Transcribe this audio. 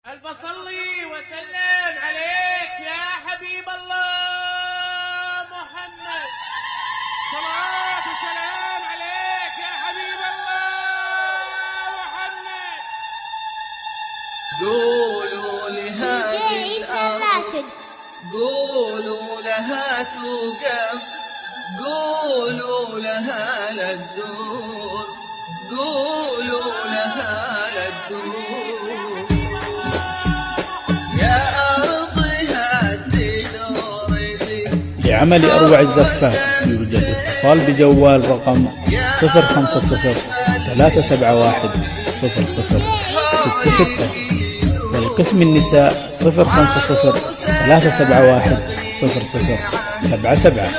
ألف صلي وسلم عليك يا حبيب الله محمد. صلاة وسلام عليك يا حبيب الله محمد. قولوا لهذه الأرض، قولوا لها توقف، قولوا لها لا تدور، قولوا لها لا تدور. يا أرضي هدي دوري. لعمل أروع الزفات يرجى الاتصال بجوال رقم 050 371 0066، ولقسم النساء 050 371 0077.